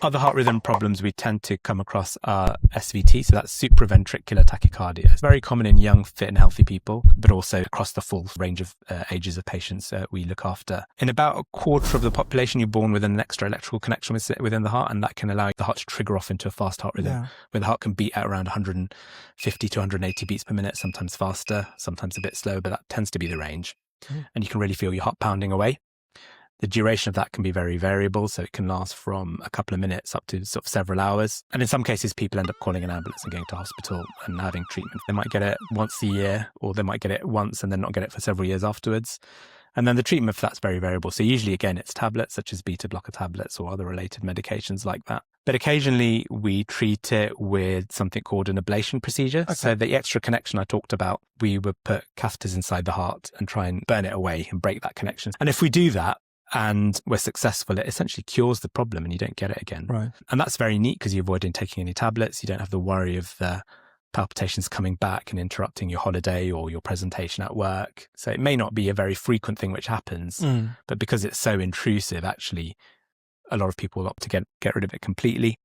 Other heart rhythm problems we tend to come across are SVT, so that's supraventricular tachycardia. It's very common in young, fit and healthy people, but also across the full range of ages of patients we look after. In about a quarter of the population, you're born with an extra electrical connection within the heart, and that can allow the heart to trigger off into a fast heart rhythm, where the heart can beat at around 150 to 180 beats per minute, sometimes faster, sometimes a bit slower, but that tends to be the range. And you can really feel your heart pounding away. The duration of that can be very variable, so it can last from a couple of minutes up to sort of several hours. And in some cases, people end up calling an ambulance and going to hospital and having treatment. They might get it once a year, or they might get it once and then not get it for several years afterwards. And then the treatment for that's very variable. So usually, again, it's tablets such as beta blocker tablets or other related medications like that. But occasionally we treat it with something called an ablation procedure. Okay. So the extra connection I talked about, we would put catheters inside the heart and try and burn it away and break that connection. And if we do that, and we're successful, it essentially cures the problem and you don't get it again. Right. And that's very neat because you're avoiding taking any tablets. You don't have the worry of the palpitations coming back and interrupting your holiday or your presentation at work. So it may not be a very frequent thing which happens, but because it's so intrusive, actually, a lot of people opt to get rid of it completely.